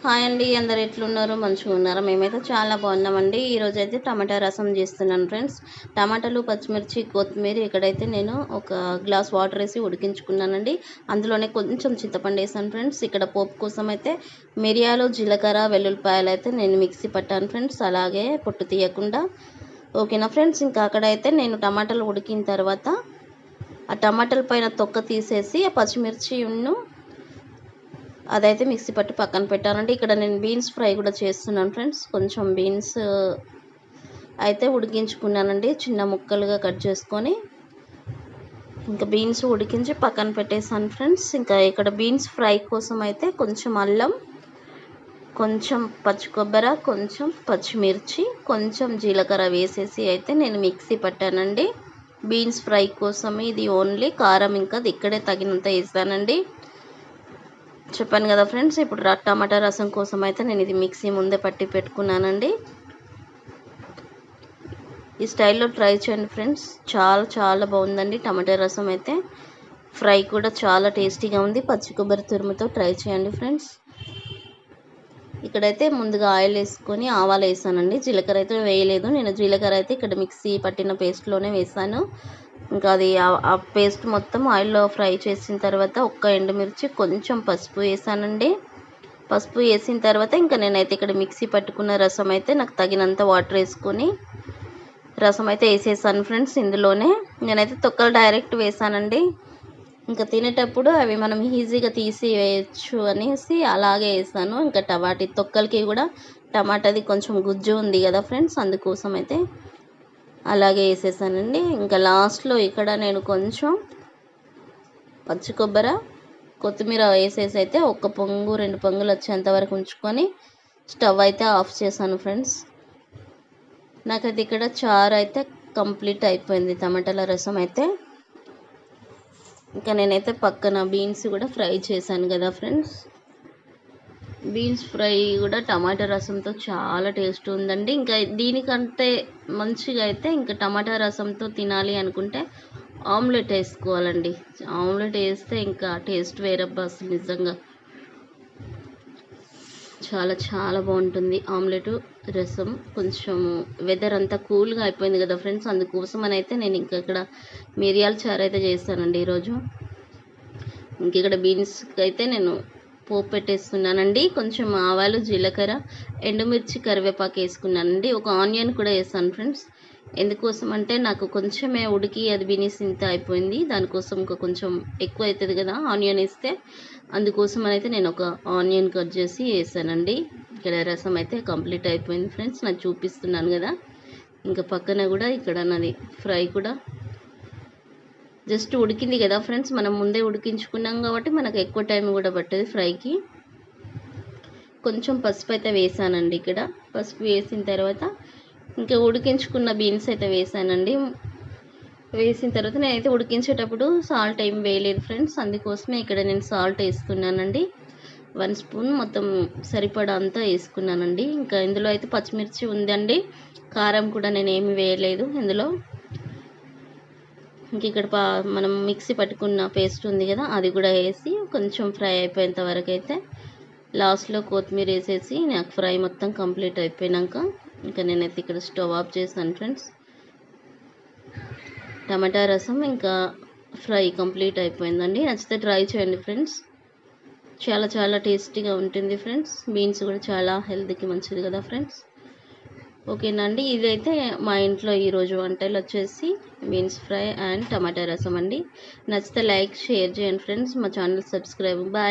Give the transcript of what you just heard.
Hi అండి, అందరు ఎట్లున్నారు? మంచిగా ఉన్నారా? మేమైతే చాలా బాగున్నామండి. ఈరోజు అయితే టమాటా రసం చేస్తున్నాను ఫ్రెండ్స్. టమాటాలు, పచ్చిమిర్చి, కొత్తిమీర ఇక్కడైతే నేను ఒక గ్లాస్ వాటర్ వేసి ఉడికించుకున్నానండి. అందులోనే కొంచెం చింతపండు వేసాను ఫ్రెండ్స్. ఇక్కడ పోపు కోసం అయితే మిరియాలు, జీలకర్ర, వెల్లుల్లిపాయలు అయితే నేను మిక్సీ పట్టాను ఫ్రెండ్స్, అలాగే పొట్టు తీయకుండా. ఓకేనా ఫ్రెండ్స్, ఇంకా అక్కడైతే నేను టమాటాలు ఉడికిన తర్వాత ఆ టమాటాల పైన తొక్క తీసేసి ఆ పచ్చిమిర్చి అదైతే మిక్సీ పట్టి పక్కన పెట్టానండి. ఇక్కడ నేను బీన్స్ ఫ్రై కూడా చేస్తున్నాను ఫ్రెండ్స్. కొంచెం బీన్స్ అయితే ఉడికించుకున్నానండి, చిన్న ముక్కలుగా కట్ చేసుకొని. ఇంకా బీన్స్ ఉడికించి పక్కన పెట్టేసాను ఫ్రెండ్స్. ఇంకా ఇక్కడ బీన్స్ ఫ్రై కోసం అయితే కొంచెం అల్లం, కొంచెం పచ్చి కొబ్బరి, కొంచెం పచ్చిమిర్చి, కొంచెం జీలకర్ర వేసేసి అయితే నేను మిక్సీ పట్టానండి. బీన్స్ ఫ్రై కోసం ఇది ఓన్లీ కారం ఇంకా ఇక్కడే తగినంత వేసానండి. చెప్పాను కదా ఫ్రెండ్స్, ఇప్పుడు టమాటా రసం కోసం అయితే నేను ఇది మిక్సీ ముందే పట్టి పెట్టుకున్నానండి. ఈ స్టైల్లో ట్రై చేయండి ఫ్రెండ్స్, చాలా చాలా బాగుందండి టమాటా రసం అయితే. ఫ్రై కూడా చాలా టేస్టీగా ఉంది. పచ్చి కొబ్బరి తురుముతో ట్రై చేయండి ఫ్రెండ్స్. ఇక్కడైతే ముందుగా ఆయిల్ వేసుకొని ఆవాలు వేసానండి, జీలకర్ర అయితే వేయలేదు. నేను జీలకర్ర అయితే ఇక్కడ మిక్సీ పట్టిన పేస్ట్లోనే వేసాను. ఇంకా అది ఆ పేస్ట్ మొత్తం ఆయిల్లో ఫ్రై చేసిన తర్వాత ఒక్క ఎండుమిర్చి, కొంచెం పసుపు వేసానండి. పసుపు వేసిన తర్వాత ఇంకా నేనైతే ఇక్కడ మిక్సీ పట్టుకున్న రసం అయితే నాకు తగినంత వాటర్ వేసుకొని రసం అయితే వేసేసాను ఫ్రెండ్స్. ఇందులోనే నేనైతే తొక్కలు డైరెక్ట్ వేసానండి. ఇంకా తినేటప్పుడు అవి మనం ఈజీగా తీసి వేయచ్చు అనేసి అలాగే వేసాను. ఇంకా వాటి తొక్కలకి కూడా టమాటాది కొంచెం గుజ్జు ఉంది కదా ఫ్రెండ్స్, అందుకోసం అయితే అలాగే వేసేసానండి. ఇంకా లాస్ట్లో ఇక్కడ నేను కొంచెం పచ్చి కొబ్బరి, కొత్తిమీర వేసేసి అయితే ఒక పొంగు 2 పొంగులు వచ్చేంత వరకు ఉంచుకొని స్టవ్ అయితే ఆఫ్ చేశాను ఫ్రెండ్స్. నాకైతే ఇక్కడ చారు అయితే కంప్లీట్ అయిపోయింది, టమాటాల రసం అయితే. ఇంకా నేనైతే పక్కన బీన్స్ కూడా ఫ్రై చేశాను కదా ఫ్రెండ్స్. బీన్స్ ఫ్రై కూడా టమాటా రసంతో చాలా టేస్ట్ ఉందండి. ఇంకా దీనికంటే మంచిగా అయితే ఇంకా టమాటా రసంతో తినాలి అనుకుంటే ఆమ్లెట్ వేసుకోవాలండి. ఆమ్లెట్ వేస్తే ఇంకా టేస్ట్ వేరబ్బా, అసలు నిజంగా చాలా చాలా బాగుంటుంది ఆమ్లెట్ రసం. కొంచెం వెదర్ అంతా కూల్గా అయిపోయింది కదా ఫ్రెండ్స్, అందుకోసం అని అయితే నేను ఇంకా ఇక్కడ మిరియాల చారు అయితే చేస్తానండి ఈరోజు. ఇంక ఇక్కడ బీన్స్కి అయితే నేను పోపు పెట్టేస్తున్నానండి. కొంచెం ఆవాలు, జీలకర్ర, ఎండుమిర్చి, కరివేపాకు వేసుకున్నానండి. ఒక ఆనియన్ కూడా వేసాను ఫ్రెండ్స్. ఎందుకోసం అంటే నాకు కొంచెమే ఉడికి అది బీన్స్ ఇంత అయిపోయింది, దానికోసం ఇంకా కొంచెం ఎక్కువ అవుతుంది కదా ఆనియన్ వేస్తే, అందుకోసం అయితే నేను ఒక ఆనియన్ కట్ చేసి వేసానండి. ఇక్కడ రసం అయితే కంప్లీట్ అయిపోయింది ఫ్రెండ్స్, నాకు చూపిస్తున్నాను కదా. ఇంకా పక్కన కూడా ఇక్కడ నాది ఫ్రై కూడా జస్ట్ ఉడికింది కదా ఫ్రెండ్స్, మనం ముందే ఉడికించుకున్నాం కాబట్టి మనకు ఎక్కువ టైం కూడా పట్టదు ఫ్రైకి. కొంచెం పసుపు అయితే వేసానండి. ఇక్కడ పసుపు వేసిన తర్వాత ఇంకా ఉడికించుకున్న బీన్స్ అయితే వేసానండి. వేసిన తర్వాత నేనైతే ఉడికించేటప్పుడు సాల్ట్ ఏం వేయలేదు ఫ్రెండ్స్, అందుకోసమే ఇక్కడ నేను సాల్ట్ వేసుకున్నానండి. 1 స్పూన్ మొత్తం సరిపడా అంతా వేసుకున్నానండి. ఇంకా ఇందులో అయితే పచ్చిమిర్చి ఉందండి, కారం కూడా నేను ఏమి వేయలేదు ఇందులో. ఇంక ఇక్కడ మనం మిక్సీ పట్టుకున్న పేస్ట్ ఉంది కదా, అది కూడా వేసి కొంచెం ఫ్రై అయిపోయేంత వరకు అయితే లాస్ట్లో కొత్తిమీర వేసేసి నాకు ఫ్రై మొత్తం కంప్లీట్ అయిపోయాక ఇంకా నేనైతే ఇక్కడ స్టవ్ ఆఫ్ చేశాను ఫ్రెండ్స్. టమాటా రసం ఇంకా ఫ్రై కంప్లీట్ అయిపోయిందండి. నచ్చితే ట్రై చేయండి ఫ్రెండ్స్, చాలా చాలా టేస్టీగా ఉంటుంది ఫ్రెండ్స్. బీన్స్ కూడా చాలా హెల్త్కి మంచిది కదా ఫ్రెండ్స్. ఓకేనా అండి, ఇదైతే మా ఇంట్లో ఈరోజు వంటలు వచ్చేసి బీన్స్ ఫ్రై అండ్ టమాటా రసం అండి. నచ్చితే లైక్, షేర్ చేయండి ఫ్రెండ్స్, మా ఛానల్ సబ్స్క్రైబ్. బాయ్.